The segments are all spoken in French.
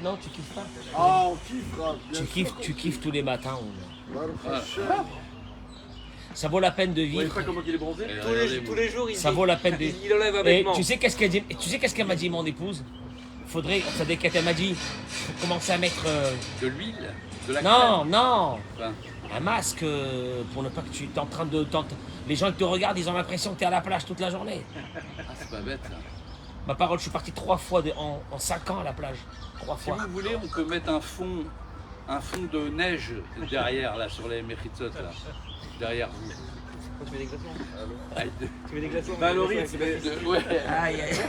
Non, tu kiffes pas. Ah, on kiffera. Tu kiffes tous les matins. Baruch Hashem. Ça vaut la peine de Vous voyez vivre. pas comment il est bronzé? Tous les jours, il Ça dit- vaut la peine de. il enlève un Et vêtement. tu sais qu'est-ce qu'elle m'a dit, mon épouse? Faudrait, ça qu'elle m'a dit, faut commencer à mettre. De l'huile? De la Non, non, crème? un masque pour ne pas que tu t'es en train de. Les gens qui te regardent, ils ont l'impression que tu es à la plage toute la journée. Ah, c'est pas bête, ça. Ma parole, je suis parti 3 fois en 5 ans à la plage. 3 Si fois. vous voulez, on peut mettre un fond de neige derrière, là, sur les Mechitsot, là. Derrière vous. Tu mets des glaçons. Aïe, Tu mets des glaçons. Bah, Laurie, c'est ouais. Aïe, aïe.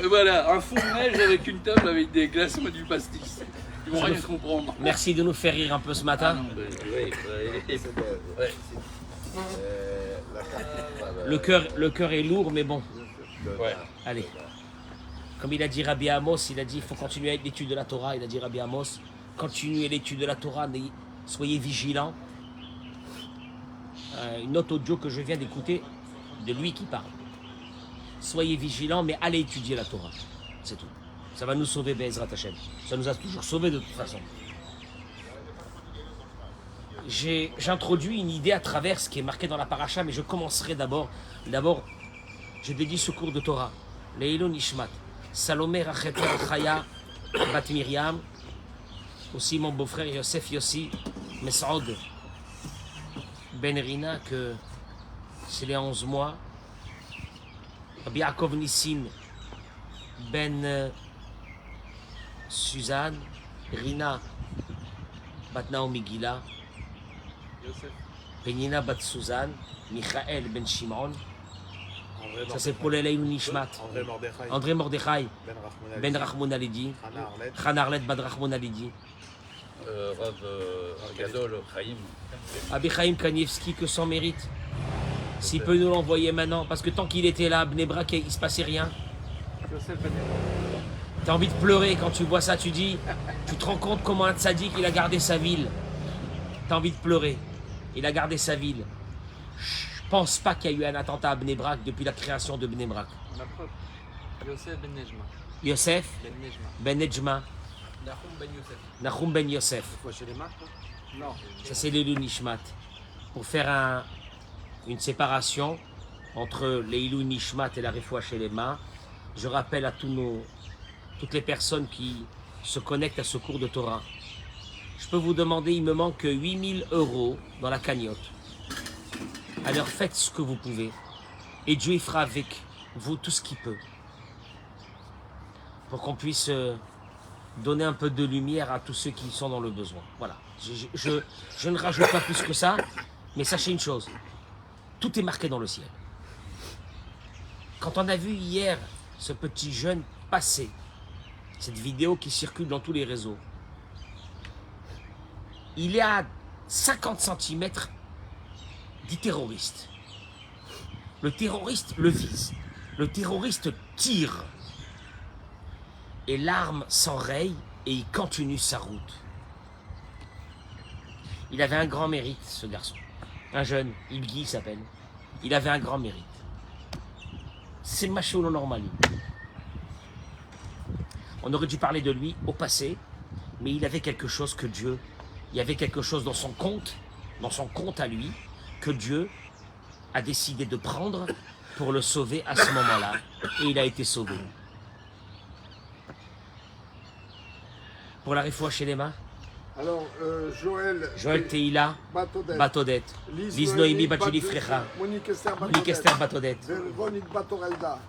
Voilà, un fond de neige avec une table avec des glaçons et du pastis. Ils vont rien comprendre. Merci de nous faire rire un peu ce Ah matin. non, Le cœur est lourd, mais bon. ouais. Allez. Comme il a dit Rabbi Amos, il a dit il faut continuer avec l'étude de la Torah. Il a dit Rabbi Amos, continuez l'étude de la Torah, soyez vigilants. Une autre audio que je viens d'écouter, de lui qui parle. Soyez vigilants, mais allez étudier la Torah. C'est tout. Ça va nous sauver, Be'ezrat Hashem. Ça nous a toujours sauvés de toute façon. J'introduis une idée à travers ce qui est marqué dans la paracha, mais je commencerai d'abord. D'abord, je dédie ce cours de Torah. Leilo Nishmat. Salomé Rachet Chaya Bat Miriam. Aussi mon beau-frère Yosef Yossi Mes'od Ben Rina, que c'est les 11 mois. Rabbi Yaakov Nissim Ben Suzanne. Rina Bat Naomi Gila. Penina Bat Suzanne. Michael Ben Shimon. Ça c'est pour les Leilou Nishmat. André Mordechai, Ben Rachmon Alidi, Chana Arlet Bad Rachmon Alidi, Rav Gadol, Chaim. Abi Chaim Kanievski, que sans mérite. S'il peut nous l'envoyer maintenant, parce que tant qu'il était là, Bnei Brak, il se passait rien. T'as envie de pleurer quand tu vois ça, tu te rends compte comment un tzaddik, il a gardé sa ville. T'as envie de pleurer. Il a gardé sa ville. Je pense pas qu'il y a eu un attentat à Bnei Brak depuis la création de Bnei Brak. La preuve. Yosef Ben Nejma. Yosef Ben Nejma. Ben Nejma, Nahum Ben Yosef. Nahum Ben Yosef. Quoi, chez les marques? Non. Ça c'est l'Eilou Nishmat. Pour faire une séparation entre l'Eilou Nishmat et la Refoua Shelema, je rappelle à toutes les personnes qui se connectent à ce cours de Torah. Je peux vous demander, il me manque 8000 € dans la cagnotte. Alors faites ce que vous pouvez. Et Dieu fera avec vous tout ce qu'il peut. Pour qu'on puisse donner un peu de lumière à tous ceux qui sont dans le besoin. Voilà. Je ne rajoute pas plus que ça, mais sachez une chose. Tout est marqué dans le ciel. Quand on a vu hier ce petit jeune passer, cette vidéo qui circule dans tous les réseaux, il est à 50 cm du terroriste. Le terroriste le vise. Le terroriste tire. Et l'arme s'enraye et il continue sa route. Il avait un grand mérite, ce garçon. Un jeune, Ilgi s'appelle. Il avait un grand mérite. C'est macho normal. On aurait dû parler de lui au passé, mais il avait quelque chose que Dieu, il y avait quelque chose dans son compte à lui, que Dieu a décidé de prendre pour le sauver à ce moment-là. Et il a été sauvé. Pour la Refoua Shelema, Alors, Joël Teila, Batodet. Batodet, Liz Noémie Bajili Frecha, Monique Esther Monique Esther Batodet, Véronique Batoraïda.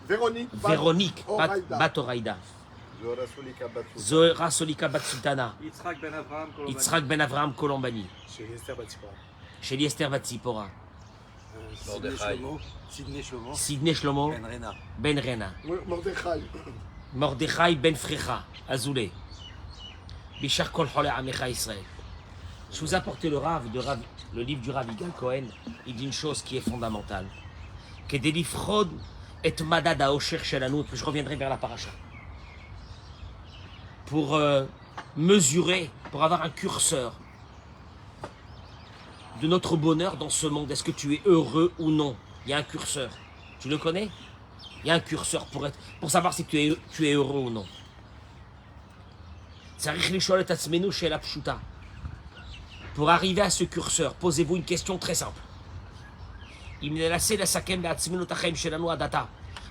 Véronique Oraïda. Batoraïda, Zohra Solika Batsultana, Yitzhak Ben Avraham, Colombani. Yitzhak Ben Avraham Kolombani, Chez Esther Batipora. Sheli Esther Batsipora, Sidney Shlomo. Sidney Shlomo, Ben Rena. Ben Rena, Mordechai. Mordechai Ben Frecha, Azoulay, Bishar Kol Chole Amecha Israël. Je vous apporte le livre du Rav Yigal Cohen. Il dit une chose qui est fondamentale. Que des livres et madad à Osher Shelanout, je reviendrai vers la paracha. Pour mesurer, pour avoir un curseur de notre bonheur dans ce monde. Est-ce que tu es heureux ou non? Il y a un curseur. Tu le connais? Il y a un curseur pour savoir si tu es heureux ou non. Pour arriver à ce curseur, posez-vous une question très simple.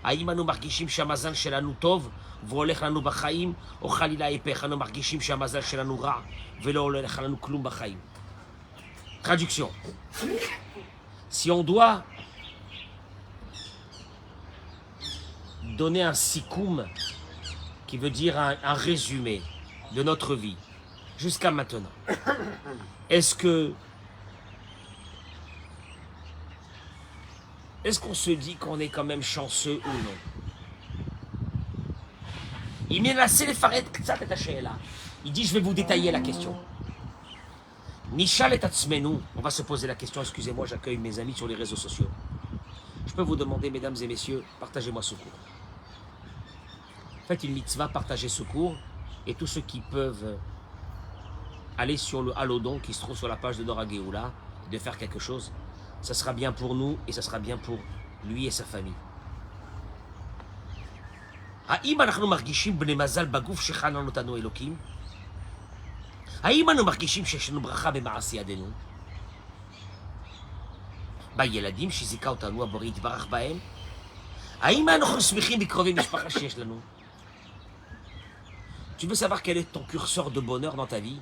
האם אנו מרגישים שהמזל שלנו טוב והולך לנו בחיים, או חלילה ההפך, אנו מרגישים שהמזל שלנו רע ולא הולך לנו כלום בחיים. Traduction. Si on doit donner un sikoum, qui veut dire un résumé de notre vie, jusqu'à maintenant, est-ce qu'on se dit qu'on est quand même chanceux ou non? Il dit, je vais vous détailler la question. Nishal et Tatsmenu, on va se poser la question, excusez-moi, j'accueille mes amis sur les réseaux sociaux. Je peux vous demander, mesdames et messieurs, partagez-moi ce cours. Faites une mitzvah, partagez ce cours, et tous ceux qui peuvent aller sur le Halodon qui se trouve sur la page de Dora Geoula, de faire quelque chose, ça sera bien pour nous et ça sera bien pour lui et sa famille. האם אנחנו מרגישים בני מזל בגוף שחנן אותנו אלוקים? האם אנו מרגישים שיש לנו ברכה במעשי ידינו? בילדים שזיכה אותנו הבורא יתברך בהם? האם אנחנו שמחים בקרובי משפחה שיש לנו? Tu veux savoir quel est ton curseur de bonheur dans ta vie?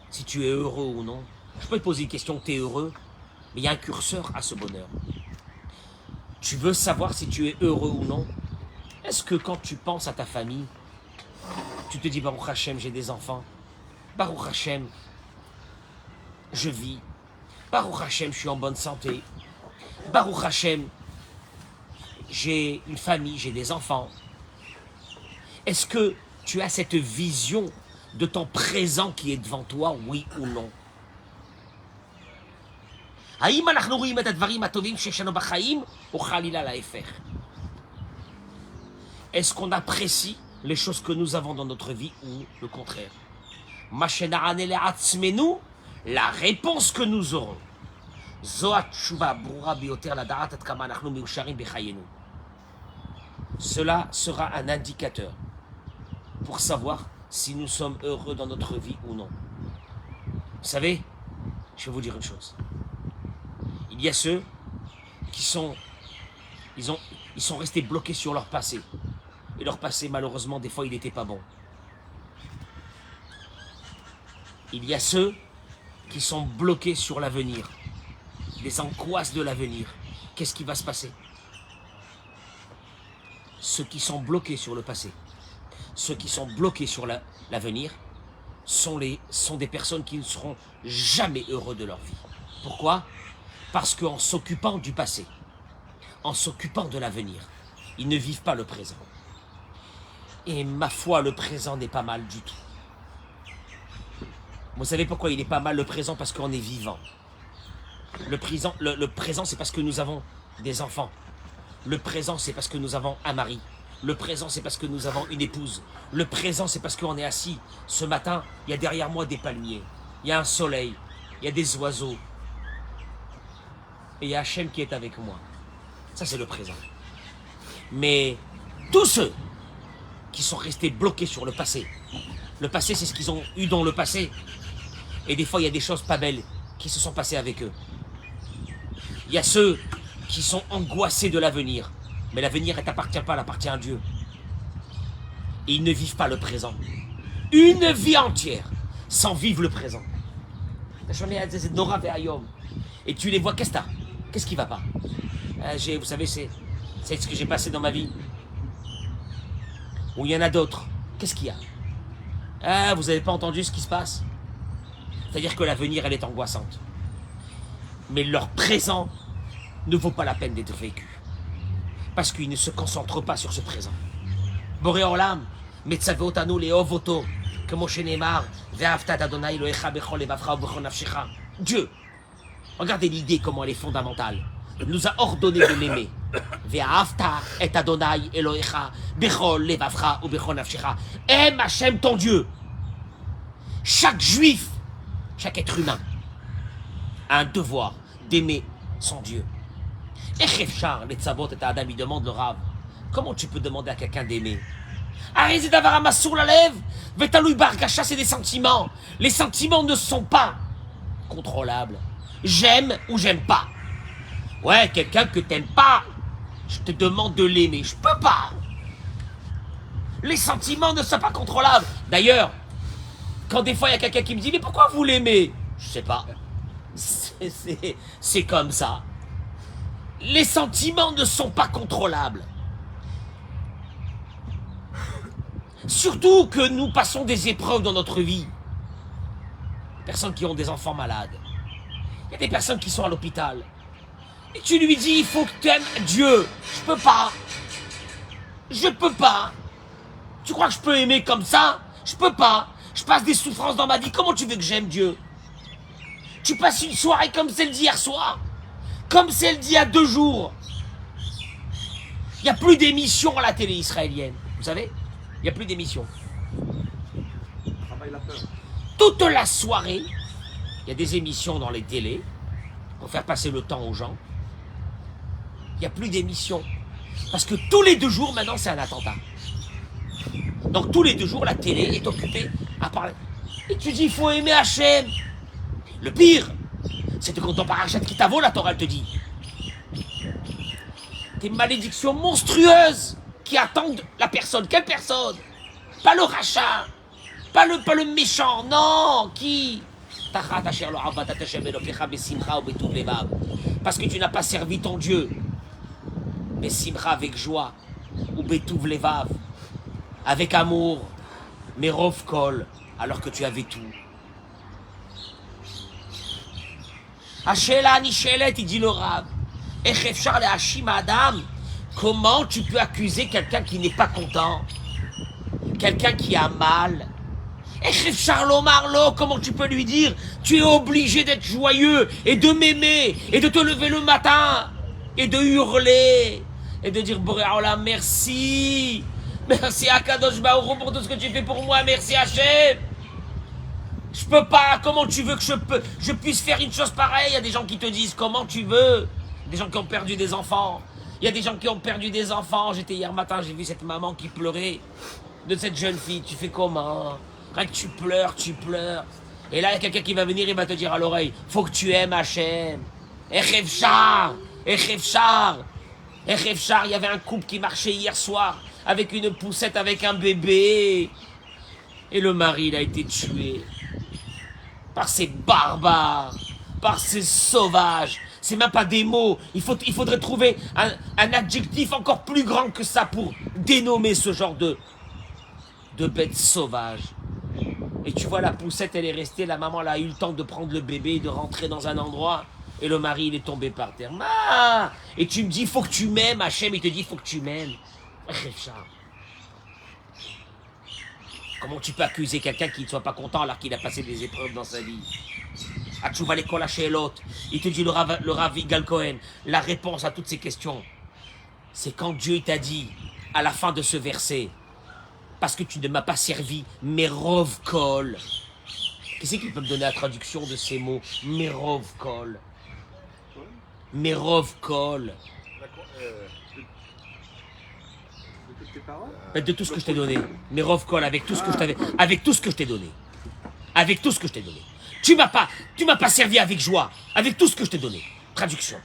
Si tu es heureux ou non? Je peux te poser une question, tu es heureux? Mais il y a un curseur à ce bonheur. Tu veux savoir si tu es heureux ou non? Est-ce que quand tu penses à ta famille, tu te dis Baruch Hashem, j'ai des enfants, Baruch Hashem, je vis, Baruch Hashem, je suis en bonne santé, Baruch Hashem, j'ai une famille, j'ai des enfants. Est-ce que tu as cette vision de ton présent qui est devant toi, oui ou non? האם אנחנו רואים את הדברים הטובים שיש לנו בחיים, או חלילה להפך? Est-ce qu'on apprécie les choses que nous avons dans notre vie ou le contraire? מה שנענה לעצמנו, la réponse que nous aurons. זו התשובה הברורה ביותר לדעת עד כמה אנחנו מאושרים בחיינו. Cela sera un indicateur pour savoir si nous sommes heureux dans notre vie ou non. Vous savez, je vais vous dire une chose. Il y a ceux qui sont restés bloqués sur leur passé. Et leur passé, malheureusement, des fois, il n'était pas bon. Il y a ceux qui sont bloqués sur l'avenir. Les angoisses de l'avenir. Qu'est-ce qui va se passer? Ceux qui sont bloqués sur le passé, ceux qui sont bloqués sur l'avenir, sont des personnes qui ne seront jamais heureux de leur vie. Pourquoi? Parce qu'en s'occupant du passé, en s'occupant de l'avenir, ils ne vivent pas le présent. Et ma foi, le présent n'est pas mal du tout. Vous savez pourquoi il n'est pas mal le présent? Parce qu'on est vivant. Le présent, c'est parce que nous avons des enfants. Le présent, c'est parce que nous avons un mari. Le présent, c'est parce que nous avons une épouse. Le présent, c'est parce qu'on est assis. Ce matin, il y a derrière moi des palmiers. Il y a un soleil. Il y a des oiseaux. Et il y a Hachem qui est avec moi. Ça, c'est le présent. Mais tous ceux qui sont restés bloqués sur le passé c'est ce qu'ils ont eu dans le passé. Et des fois, il y a des choses pas belles qui se sont passées avec eux. Il y a ceux qui sont angoissés de l'avenir. Mais l'avenir ne t'appartient pas, elle appartient à Dieu. Et ils ne vivent pas le présent. Une vie entière sans vivre le présent. Et tu les vois, qu'est-ce que t'as? Qu'est-ce qui va pas? Vous savez, c'est ce que j'ai passé dans ma vie. Ou il y en a d'autres. Qu'est-ce qu'il y a? Vous n'avez pas entendu ce qui se passe? C'est-à-dire que l'avenir, elle est angoissante. Mais leur présent ne vaut pas la peine d'être vécu. Parce qu'ils ne se concentrent pas sur ce présent. Boré Olam, Metzavé otanu le'ov oto, כמו שנאמר, ואהבת את אדוני אלוהיך בכל לבבך ובכל נפשך. Dieu, regardez l'idée comment elle est fondamentale. Il nous a ordonné de l'aimer. ואהבת את אדוני אלוהיך בכל לבבך ובכל נפשך. Aime Hachem ton Dieu. Chaque juif, chaque être humain a un devoir d'aimer son Dieu. Il demande le Rav, comment tu peux demander à quelqu'un d'aimer? Vetalouy Bargacha, c'est des sentiments. Les sentiments ne sont pas contrôlables. J'aime ou j'aime pas. Ouais, quelqu'un que t'aimes pas, je te demande de l'aimer. Je peux pas. Les sentiments ne sont pas contrôlables. D'ailleurs, quand des fois il y a quelqu'un qui me dit « Mais pourquoi vous l'aimez ?» Je sais pas. C'est comme ça. Les sentiments ne sont pas contrôlables. Surtout que nous passons des épreuves dans notre vie. Personnes qui ont des enfants malades. Il y a des personnes qui sont à l'hôpital. Et tu lui dis, il faut que tu aimes Dieu. Je peux pas. Je peux pas. Tu crois que je peux aimer comme ça? Je peux pas. Je passe des souffrances dans ma vie. Comment tu veux que j'aime Dieu? Tu passes une soirée comme celle d'hier soir. Comme celle d'il y a 2 jours. Il n'y a plus d'émissions à la télé israélienne. Vous savez? Il n'y a plus d'émissions. Travaille la peur. Toute la soirée, il y a des émissions dans les télés pour faire passer le temps aux gens. Il n'y a plus d'émissions. Parce que tous les 2 jours, maintenant, c'est un attentat. Donc tous les 2 jours, la télé est occupée à parler. Et tu dis, il faut aimer Hachem. Le pire, c'est que quand on parle Hachem qui t'avoue, la Torah, elle te dit des malédictions monstrueuses qui attendent la personne. Quelle personne? Pas le rachat, pas le méchant, non. Qui? Parce que tu n'as pas servi ton Dieu. Mais simcha avec joie, ou betouv levav, avec amour, mais rov kol, alors que tu avais tout. Hachela nishelet, il dit le Rav. Echefchar le hashim adam. Comment tu peux accuser quelqu'un qui n'est pas content? Quelqu'un qui a mal? Echefchar lo marlo, comment tu peux lui dire tu es obligé d'être joyeux et de m'aimer et de te lever le matin et de hurler et de dire Boré Olam, merci. Merci à Kadosh Baruch Hu pour tout ce que tu fais pour moi, merci Hachem. Je peux pas, comment tu veux que je puisse faire une chose pareille? Il y a des gens qui te disent comment tu veux. Des gens qui ont perdu des enfants. Il y a des gens qui ont perdu des enfants. J'étais hier matin, j'ai vu cette maman qui pleurait de cette jeune fille. Tu fais comment? Rien que tu pleures, tu pleures. Et là, il y a quelqu'un qui va venir et va te dire à l'oreille, faut que tu aimes Hachem. Echevchar, Echevchar, Echevchar. Il y avait un couple qui marchait hier soir avec une poussette, avec un bébé. Et le mari, il a été tué par ces barbares, par ces sauvages. C'est même pas des mots. Il faudrait trouver un adjectif encore plus grand que ça pour dénommer ce genre de bêtes sauvages. Et tu vois, la poussette, elle est restée. La maman, elle a eu le temps de prendre le bébé et de rentrer dans un endroit. Et le mari, il est tombé par terre. Ah, et tu me dis, il faut que tu m'aimes. Hachem, il te dit, il faut que tu m'aimes. Comment tu peux accuser quelqu'un qui ne soit pas content alors qu'il a passé des épreuves dans sa vie? Il te dit le Rav Yigal Cohen, la réponse à toutes ces questions, c'est quand Dieu t'a dit, à la fin de ce verset, parce que tu ne m'as pas servi, Merov Kol. Qui c'est qui peut me donner la traduction de ces mots? Merov Kol. Merov Kol. De toutes tes paroles. De tout ce que je t'ai donné. Merov Kol, avec tout ce que je t'avais, avec tout ce que je t'ai donné. Avec tout ce que je t'ai donné. Tu m'as pas servi avec joie, avec tout ce que je t'ai donné. Traduction.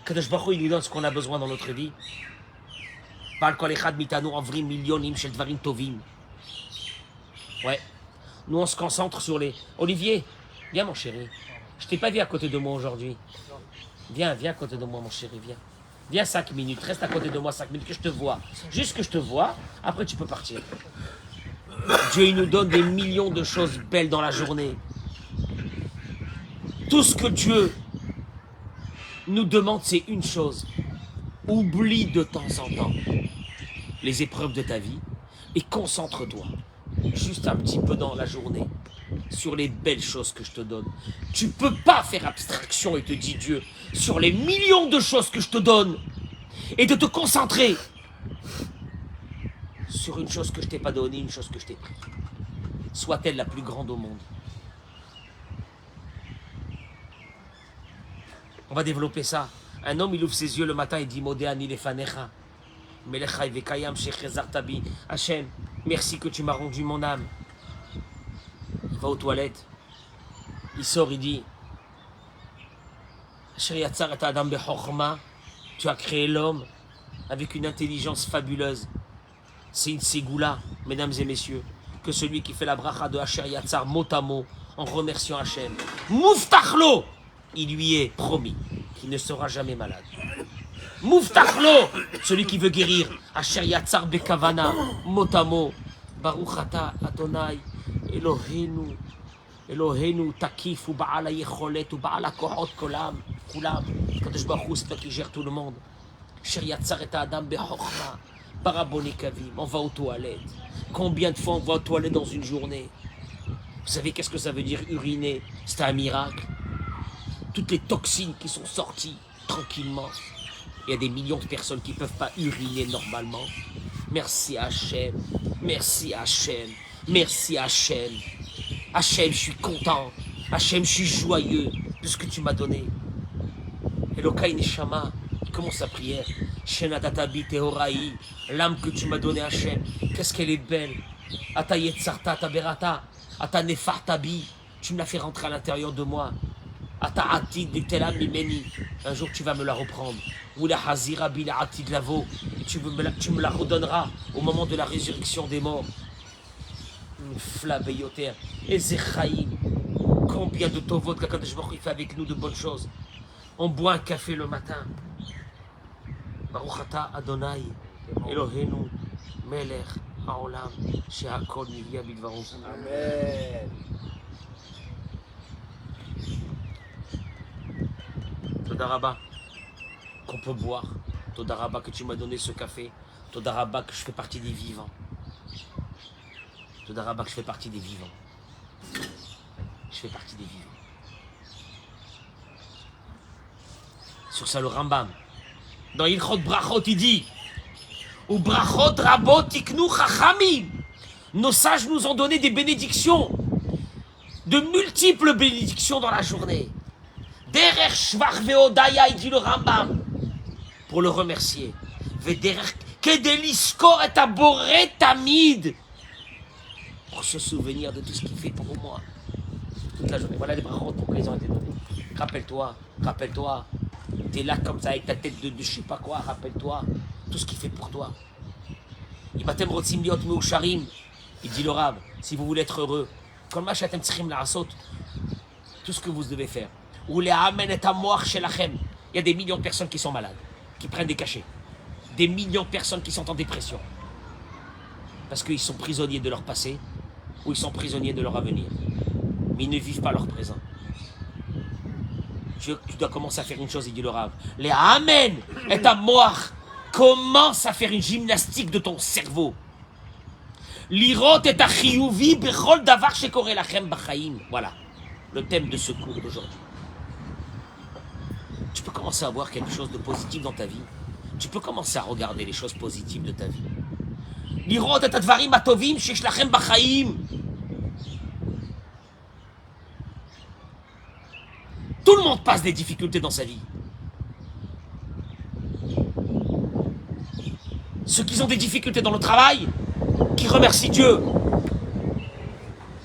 Kadosh Baruch Hu, il nous donne ce qu'on a besoin dans notre vie. Parle kol echad mitanu avrim milyonim shel dvarim tovim. Ouais. Nous, on se concentre sur les... Olivier, viens mon chéri. Je t'ai pas vu à côté de moi aujourd'hui. Viens à côté de moi mon chéri, viens. Viens 5 minutes, reste à côté de moi 5 minutes, que je te vois. Juste que je te vois, après tu peux partir. Dieu, il nous donne des millions de choses belles dans la journée. Tout ce que Dieu nous demande, c'est une chose. Oublie de temps en temps les épreuves de ta vie et concentre-toi juste un petit peu dans la journée sur les belles choses que je te donne. Tu peux pas faire abstraction et te dire Dieu sur les millions de choses que je te donne et de te concentrer sur une chose que je t'ai pas donnée, une chose que je t'ai prise. Soit-elle la plus grande au monde. On va développer ça. Un homme, il ouvre ses yeux le matin et dit Modéani lefanecha. Melechai vekayam shechezar tabi. Hachem, Merci que tu m'as rendu mon âme. Il va aux toilettes. Il sort, il dit tu as créé l'homme avec une intelligence fabuleuse. C'est une ségoula, mesdames et messieurs, que celui qui fait la bracha de Asher Yatzar mot à mot en remerciant Hachem. Mouftachlo, il lui est promis qu'il ne sera jamais malade. Mouftachlo, celui qui veut guérir. Asher Yatzar Bekavana, mot à mot. Baruch ata Adonai, Eloheinu, Eloheinu, Takif, ou Baal HaYecholet, ou Baal HaKohot, Kolam, Kulam. Kadosh Baruch Hu, c'est toi qui gères tout le monde. Asher Yatzar et Adam Bechochma, Baraboni Kavim, on va aux toilettes. Combien de fois on va aux toilettes dans une journée? Vous savez qu'est-ce que ça veut dire uriner? C'est un miracle. Toutes les toxines qui sont sorties tranquillement. Il y a des millions de personnes qui ne peuvent pas uriner normalement. Merci Hachem, merci Hachem, merci Hachem. Hachem, je suis content. Hachem, je suis joyeux de ce que tu m'as donné. Elokai Neshama, il commence sa prière. Shenadatabi Tehoraï, l'âme que tu m'as donnée Hachem, qu'est-ce qu'elle est belle. Ata Yetzarta Taberata, Ata Nefartabi, tu me l'as fait rentrer à l'intérieur de moi. Ata Atid de Telam Mimeni, un jour tu vas me la reprendre. Ou la Hazira Bila Atid Lavo, tu me la redonneras au moment de la résurrection des morts. Flabeyoter, Ezechaïm, combien de tovot qu'Akadosh Baruch Hu fait avec nous de bonnes choses. On boit un café le matin. Baruch ata Adonai, Eloheinu, Melech Haolam, She'akol Nivya Bidvaro. Amen. Toda Rabba, qu'on peut boire. Toda Rabba, que tu m'as donné ce café. Toda Rabba, que je fais partie des vivants. Toda Rabba, que je fais partie des vivants. Je fais partie des vivants. Sur ça, le Rambam, dans Ilchot Brachot, il dit ou Brachot Rabot Iknu Chachamim. Nos sages nous ont donné des bénédictions, de multiples bénédictions dans la journée. Derech Shvach Veodaya, il dit le Rambam, pour le remercier. Vederech Kedeliskor et Aboré Tamid, pour se souvenir de tout ce qu'il fait pour moi toute la journée. Voilà les brachot pourquoi ils ont été donnés. Rappelle-toi, rappelle-toi. T'es là comme ça avec ta tête de je sais pas quoi, rappelle-toi tout ce qu'il fait pour toi. Il dit le Rab, si vous voulez être heureux, tout ce que vous devez faire. Il y a des millions de personnes qui sont malades, qui prennent des cachets. Des millions de personnes qui sont en dépression. Parce qu'ils sont prisonniers de leur passé ou ils sont prisonniers de leur avenir. Mais ils ne vivent pas leur présent. Tu dois commencer à faire une chose, il dit le Rav. Les Amen et ta moire. Commence à faire une gymnastique de ton cerveau. L'irot et ta chiyuvi bechol davar shekore lachem bachaim. Voilà le thème de ce cours d'aujourd'hui. Tu peux commencer à voir quelque chose de positif dans ta vie. Tu peux commencer à regarder les choses positives de ta vie. L'irot et ta dvarim atovim shesh lachem bachaim. Tout le monde passe des difficultés dans sa vie. Ceux qui ont des difficultés dans le travail, qui remercient Dieu,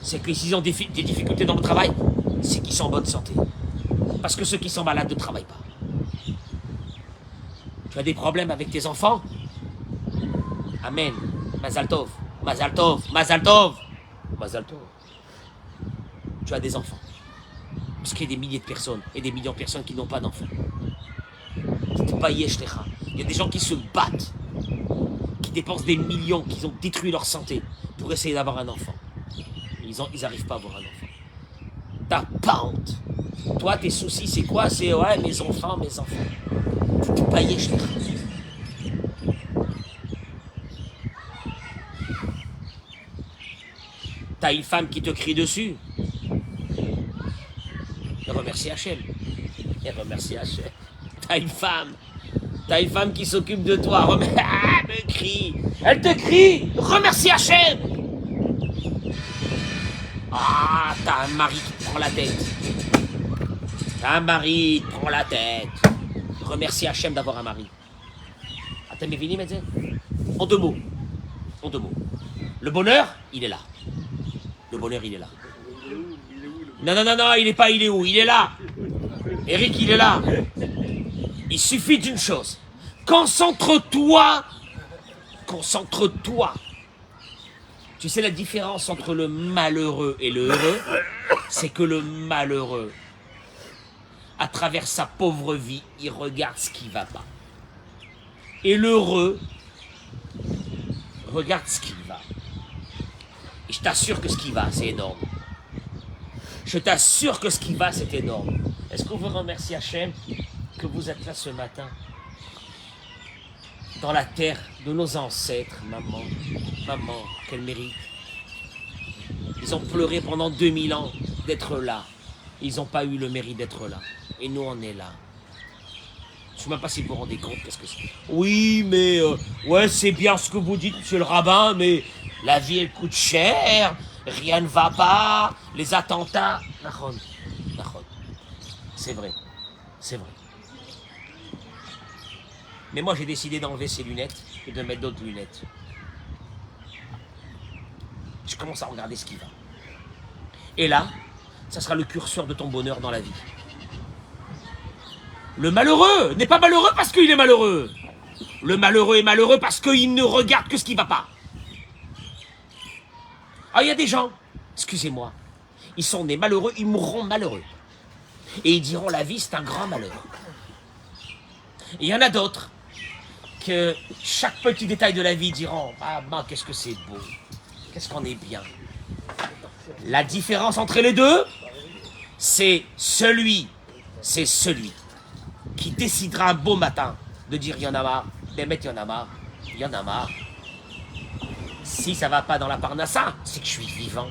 c'est que s'ils ont des difficultés dans le travail, c'est qu'ils sont en bonne santé. Parce que ceux qui sont malades ne travaillent pas. Tu as des problèmes avec tes enfants? Amen. Mazal Tov, Mazal Tov, Mazal Tov, Mazal Tov. Tu as des enfants. Parce qu'il y a des milliers de personnes et des millions de personnes qui n'ont pas d'enfants. Il y a des gens qui se battent, qui dépensent des millions, qui ont détruit leur santé pour essayer d'avoir un enfant. Ils n'arrivent pas à avoir un enfant. T'as pas honte. Toi, tes soucis, c'est quoi? C'est ouais, mes enfants, mes enfants. Tu pas T'as une femme qui te crie dessus. Remercie Hachem. Et remercie Hachem. T'as une femme qui s'occupe de toi. Ah, elle me crie. Elle te crie. Remercie Hachem. Ah, t'as un mari qui te prend la tête. T'as un mari qui te prend la tête. Remercie Hachem d'avoir un mari. Ah, t'as mes vinis, en deux mots. En deux mots. Le bonheur, il est là. Le bonheur, il est là. Non, non, non, non, il est pas, il est où? Il est là. Eric, il est là. Il suffit d'une chose. Concentre-toi. Concentre-toi. Tu sais la différence entre le malheureux et le heureux? C'est que le malheureux, à travers sa pauvre vie, il regarde ce qui ne va pas. Et l'heureux regarde ce qui va. Et je t'assure que ce qui va, c'est énorme. Je t'assure que ce qui va, c'est énorme. Est-ce qu'on veut remercier Hachem que vous êtes là ce matin? Dans la terre de nos ancêtres, maman, maman, qu'elle mérite. Ils ont pleuré pendant 2000 ans d'être là. Ils n'ont pas eu le mérite d'être là. Et nous, on est là. Je ne sais même pas si vous vous rendez compte, qu'est-ce que c'est. Oui, mais ouais, c'est bien ce que vous dites, monsieur le rabbin, mais la vie, elle coûte cher, rien ne va pas, les attentats. Nahon, nahon. C'est vrai, c'est vrai. Mais moi, j'ai décidé d'enlever ces lunettes et de mettre d'autres lunettes. Je commence à regarder ce qui va. Et là, ça sera le curseur de ton bonheur dans la vie. Le malheureux n'est pas malheureux parce qu'il est malheureux. Le malheureux est malheureux parce qu'il ne regarde que ce qui ne va pas. Ah, il y a des gens, excusez-moi, ils sont nés malheureux, ils mourront malheureux. Et ils diront la vie, c'est un grand malheur. Et il y en a d'autres que chaque petit détail de la vie diront ah ben qu'est-ce que c'est beau, qu'est-ce qu'on est bien. La différence entre les deux, c'est celui qui décidera un beau matin de dire il y en a marre, d'émettre il y en a marre, il y en a marre. Si ça va pas dans la parnassa, c'est que je suis vivant.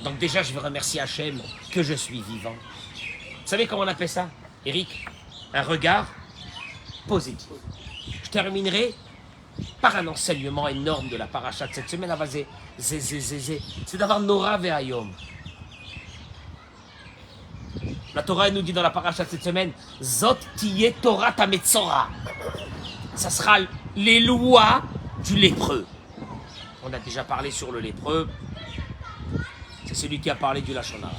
Donc déjà je vais remercier Hachem que je suis vivant. Vous savez comment on appelle ça, Eric? Un regard positif. Je terminerai par un enseignement énorme de la paracha de cette semaine. C'est d'avoir Nora Ve'ayom. La Torah nous dit dans la paracha de cette semaine, Zot tiye Torah tametzora. Ça sera les lois du lépreux. On a déjà parlé sur le lépreux. C'est celui qui a parlé du Lachon Hara.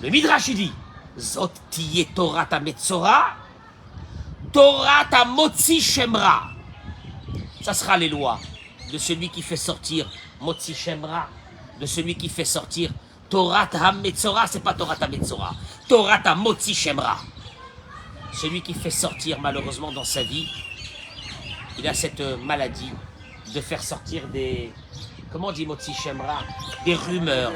Le Midrash dit, Zot tiye Torah tametzora. Torah motzi shemra. Ça sera les lois de celui qui fait sortir motzi shemra, de celui qui fait sortir Torah ha-metzora, c'est pas Torah ha-metzora, Torah motzi shemra. Celui qui fait sortir malheureusement dans sa vie, il a cette maladie de faire sortir des, comment on dit motzi shemra, des rumeurs.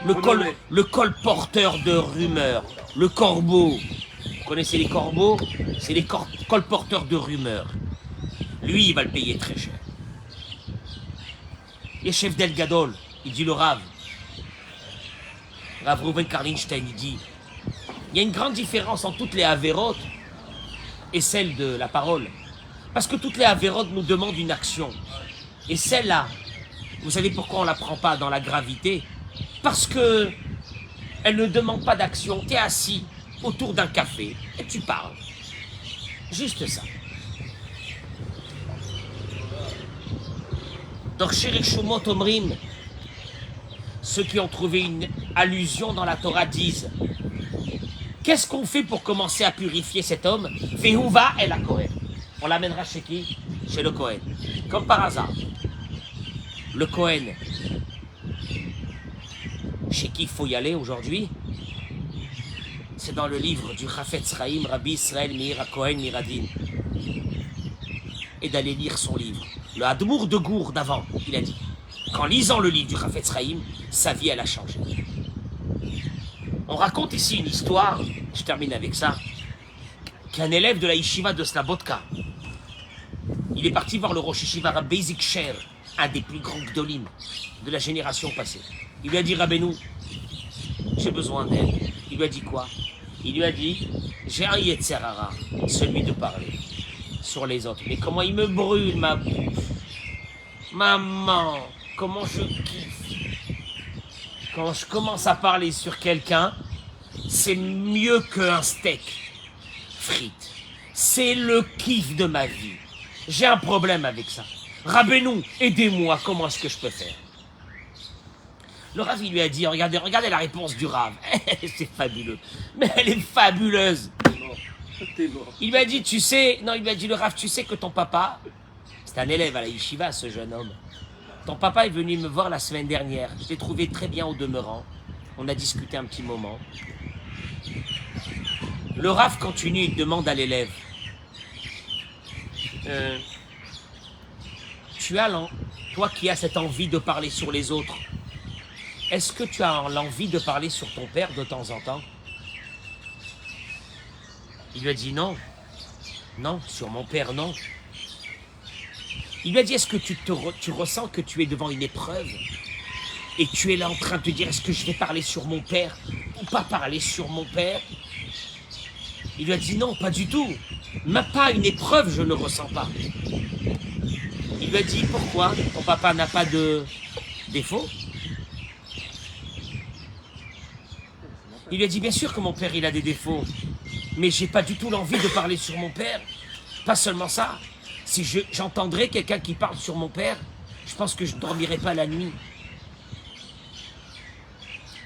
Le colporteur de rumeurs, le corbeau. Vous connaissez les corbeaux? C'est les colporteurs de rumeurs. Lui, il va le payer très cher. Et chef d'El Gadol, il dit le Rav Reuven Karlinstein, il dit il y a une grande différence entre toutes les avérotes et celle de la parole. Parce que toutes les avérotes nous demandent une action. Et celle-là, vous savez pourquoi on ne la prend pas dans la gravité? Parce que elle ne demande pas d'action. Tu es assis autour d'un café et tu parles. Juste ça. Donc, chez Shumot Omrim, ceux qui ont trouvé une allusion dans la Torah disent qu'est-ce qu'on fait pour commencer à purifier cet homme? Vehuva el ha-Kohen. On l'amènera chez qui? Chez le Kohen. Comme par hasard. Le Kohen, chez qui il faut y aller aujourd'hui? C'est dans le livre du Chafetz Chaim, Rabbi Israël Meir HaKohen Miradin. Et d'aller lire son livre. Le Hadmour de Gour d'avant, il a dit, qu'en lisant le livre du Chafetz Chaim, sa vie, elle a changé. On raconte ici une histoire, je termine avec ça, qu'un élève de la yeshiva de Slabodka, il est parti voir le Rosh Yeshiva RabbiZik Sher, un des plus grands gdolim de la génération passée. Il lui a dit, Rabbeinu, j'ai besoin d'aide. Il lui a dit quoi? Il lui a dit, j'ai un Yetzer Hara, celui de parler sur les autres. Mais comment il me brûle ma bouche. Maman, comment je kiffe. Quand je commence à parler sur quelqu'un, c'est mieux qu'un steak frites. C'est le kiff de ma vie. J'ai un problème avec ça. Rabbeinu, aidez-moi, comment est-ce que je peux faire? Le Rav, il lui a dit, regardez la réponse du Rav. C'est fabuleux. Mais elle est fabuleuse. T'es mort. Il lui a dit, tu sais, non, il lui a dit, le Rav, tu sais que ton papa, c'est un élève à la yeshiva, ce jeune homme. Ton papa est venu me voir la semaine dernière. Je l'ai trouvé très bien au demeurant. On a discuté un petit moment. Le Rav continue, il demande à l'élève. Toi qui as cette envie de parler sur les autres, est-ce que tu as l'envie de parler sur ton père de temps en temps? Il lui a dit non. Non, sur mon père, non. Il lui a dit, est-ce que tu ressens que tu es devant une épreuve et tu es là en train de te dire, est-ce que je vais parler sur mon père ou pas parler sur mon père? Il lui a dit, non, pas du tout. Même pas une épreuve, je ne ressens pas. Il lui a dit, pourquoi? Ton papa n'a pas de défaut? Il lui a dit, bien sûr que mon père, il a des défauts. Mais j'ai pas du tout l'envie de parler sur mon père. Pas seulement ça. Si j'entendrais quelqu'un qui parle sur mon père, je pense que je ne dormirais pas la nuit.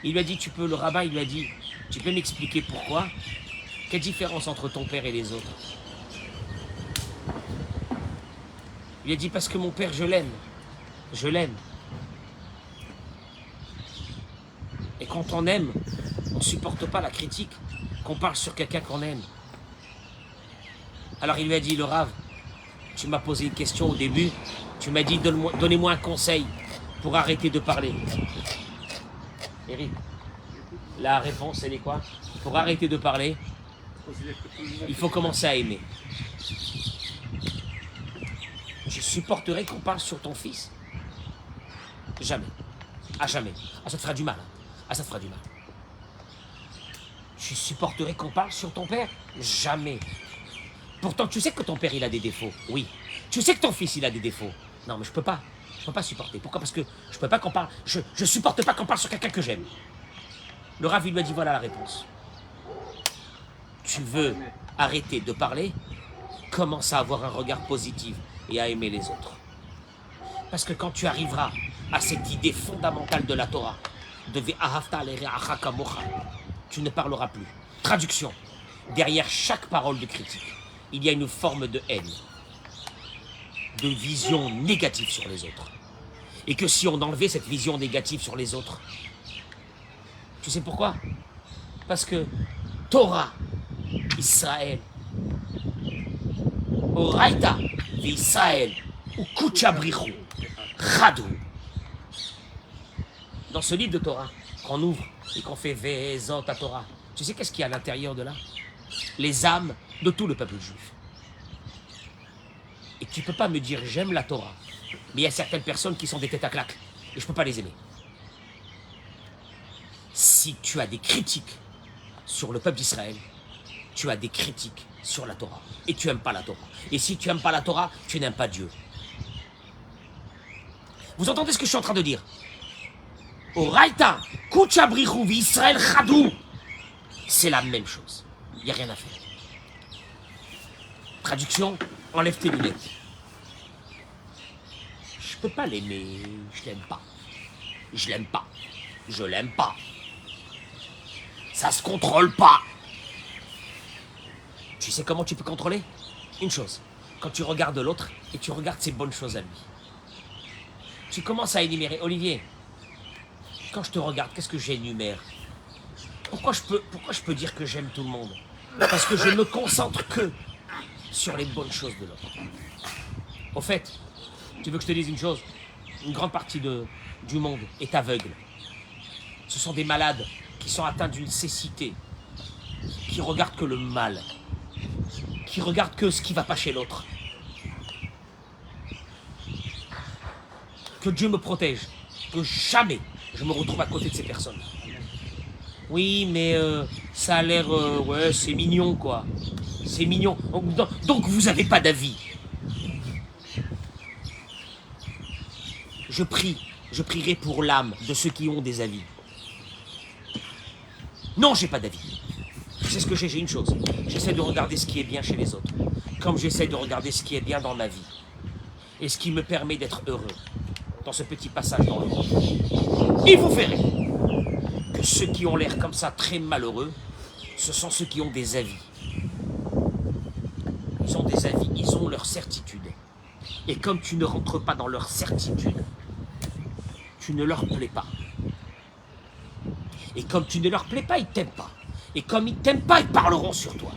Il lui a dit, le rabbin, il lui a dit, tu peux m'expliquer pourquoi? Quelle différence entre ton père et les autres? Il lui a dit, parce que mon père, je l'aime. Je l'aime. Et quand on aime, on ne supporte pas la critique, qu'on parle sur quelqu'un qu'on aime. Alors il lui a dit, le Rav, tu m'as posé une question au début, tu m'as dit, donnez-moi un conseil pour arrêter de parler. Eric, la réponse, elle est quoi? Pour arrêter de parler, il faut commencer à aimer. Je supporterai qu'on parle sur ton fils? Jamais. À jamais. Ah, ça te fera du mal. Ah, ça te fera du mal. Je supporterai qu'on parle sur ton père? Jamais. Pourtant, tu sais que ton père, il a des défauts. Oui. Tu sais que ton fils, il a des défauts. Non, mais je peux pas. Je peux pas supporter. Pourquoi? Parce que je peux pas qu'on parle. Je supporte pas qu'on parle sur quelqu'un que j'aime. Le Rav, il lui a dit, voilà la réponse. Tu veux arrêter de parler? Commence à avoir un regard positif et à aimer les autres. Parce que quand tu arriveras à cette idée fondamentale de la Torah, de Ve'ahavta l'ereacha kamocha, tu ne parleras plus. Traduction. Derrière chaque parole de critique, il y a une forme de haine, de vision négative sur les autres. Et que si on enlevait cette vision négative sur les autres, tu sais pourquoi? Parce que Torah, Israël, Oraita, Israël, ou Kuchabrichu, Chadou. Dans ce livre de Torah, qu'on ouvre et qu'on fait Vezot à Torah, tu sais qu'est-ce qu'il y a à l'intérieur de là? Les âmes de tout le peuple juif. Et tu ne peux pas me dire j'aime la Torah, mais il y a certaines personnes qui sont des têtes à claques et je ne peux pas les aimer. Si tu as des critiques sur le peuple d'Israël, tu as des critiques sur la Torah et tu n'aimes pas la Torah. Et si tu n'aimes pas la Torah, tu n'aimes pas Dieu. Vous entendez ce que je suis en train de dire? Oraita, Kuchabrichu, Israël, Chadou. C'est la même chose. Il n'y a rien à faire. Traduction, enlève tes lunettes. Je peux pas l'aimer, je l'aime pas. Je l'aime pas. Je l'aime pas. Ça se contrôle pas. Tu sais comment tu peux contrôler? Une chose, quand tu regardes l'autre et tu regardes ses bonnes choses à lui. Tu commences à énumérer. Olivier, quand je te regarde, qu'est-ce que j'énumère? Pourquoi je peux dire que j'aime tout le monde? Parce que je ne me concentre que sur les bonnes choses de l'autre. Au fait, tu veux que je te dise une chose? Une grande partie du monde est aveugle. Ce sont des malades qui sont atteints d'une cécité, qui regardent que le mal, qui regardent que ce qui ne va pas chez l'autre. Que Dieu me protège, que jamais je me retrouve à côté de ces personnes. Oui, mais ça a l'air... ouais, c'est mignon, quoi. C'est mignon. Donc vous n'avez pas d'avis. Je prierai pour l'âme de ceux qui ont des avis. Non, j'ai pas d'avis. C'est ce que j'ai une chose. J'essaie de regarder ce qui est bien chez les autres, comme j'essaie de regarder ce qui est bien dans ma vie. et ce qui me permet d'être heureux dans ce petit passage dans le monde. Et vous verrez que ceux qui ont l'air comme ça très malheureux, ce sont ceux qui ont des avis. Ils ont des avis, ils ont leur certitude. Et comme tu ne rentres pas dans leur certitude, tu ne leur plais pas. Et comme tu ne leur plais pas, ils ne t'aiment pas. Et comme ils ne t'aiment pas, ils parleront sur toi.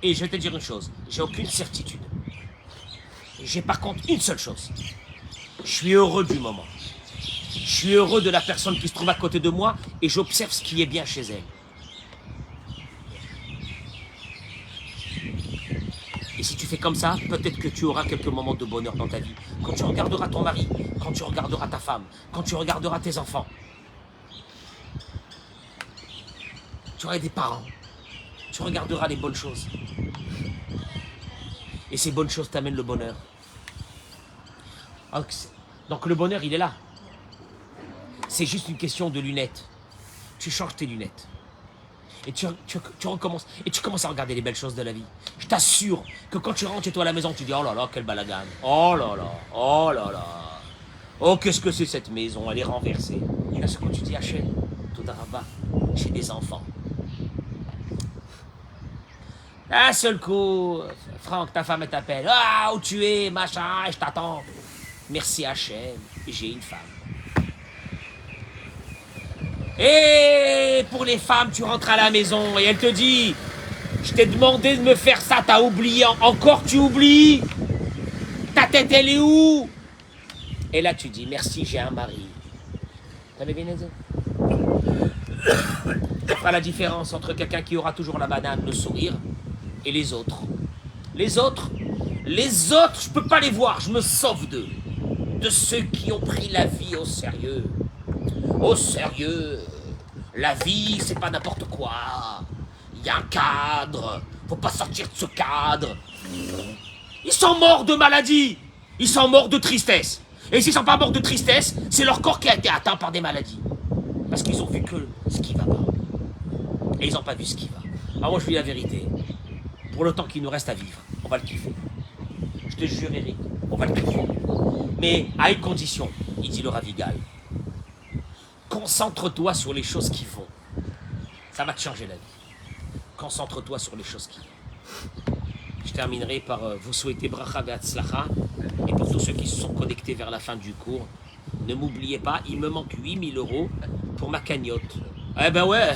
Et je vais te dire une chose, j'ai aucune certitude. J'ai par contre une seule chose. Je suis heureux du moment. Je suis heureux de la personne qui se trouve à côté de moi et j'observe ce qui est bien chez elle. Et si tu fais comme ça, peut-être que tu auras quelques moments de bonheur dans ta vie. Quand tu regarderas ton mari, quand tu regarderas ta femme, quand tu regarderas tes enfants. Tu auras des parents. Tu regarderas les bonnes choses. Et ces bonnes choses t'amènent le bonheur. Donc le bonheur, il est là. C'est juste une question de lunettes. Tu changes tes lunettes. Et tu recommences. Et tu commences à regarder les belles choses de la vie. Je t'assure que quand tu rentres chez toi à la maison, tu dis, oh là là, quel balagan. Oh là là, oh là là. Oh, qu'est-ce que c'est cette maison, elle est renversée. Et là, c'est quand tu dis, Hachem, tout d'Araba, j'ai des enfants. D'un seul coup, Franck, ta femme t'appelle. Ah, où tu es, machin, je t'attends. Merci Hachem, j'ai une femme. Et pour les femmes, tu rentres à la maison et elle te dit, je t'ai demandé de me faire ça, t'as oublié, encore tu oublies. Ta tête, elle est où? Et là, tu dis, merci, j'ai un mari. T'avais bien dit? Ça fera la différence entre quelqu'un qui aura toujours la banane, le sourire, et les autres. Les autres, je peux pas les voir, je me sauve d'eux. De ceux qui ont pris la vie au sérieux. Au sérieux. La vie, c'est pas n'importe quoi. Il y a un cadre. Faut pas sortir de ce cadre. Ils sont morts de maladie. Ils sont morts de tristesse. Et s'ils sont pas morts de tristesse, c'est leur corps qui a été atteint par des maladies. Parce qu'ils ont vu que ce qui va pas. Et ils n'ont pas vu ce qui va. Alors moi, je vous dis la vérité. Pour le temps qu'il nous reste à vivre, on va le kiffer. Je te jure, Eric, on va le kiffer. Mais à une condition, il dit le Ravigal. Concentre-toi sur les choses qui vont. Ça va te changer la vie. Concentre-toi sur les choses qui vont. Je terminerai par vous souhaiter bracha ve'atzlacha. Et pour tous ceux qui se sont connectés vers la fin du cours, ne m'oubliez pas, il me manque 8 000 € pour ma cagnotte. Eh ben ouais,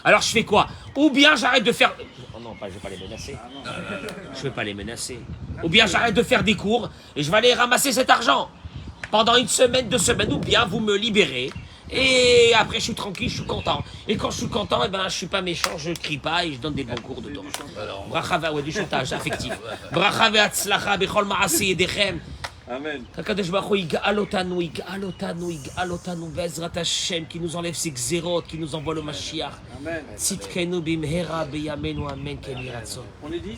alors je fais quoi? Ou bien j'arrête de faire... Oh non, je vais pas les menacer. Je vais pas les menacer. Ou bien j'arrête de faire des cours et je vais aller ramasser cet argent. Pendant 1 semaine, 2 semaines, ou bien vous me libérez. Et après, je suis tranquille, je suis content. Et quand je suis content, eh ben, je suis pas méchant, je crie pas et je donne des bons cours de Torah. Bracha, ouais, du chantage affectif. Bracha ve'atzlacha bechol ma'aseh yedechem. Amen. Qu'Akadosh Baruch Hu yig'al otanu, be'ezrat Hashem, qui nous enlève ces xérot, qui nous envoie le Mashiach. Amen. Tzidkenu bimhera beyamenu, amen, ken yiratzon. On est 10?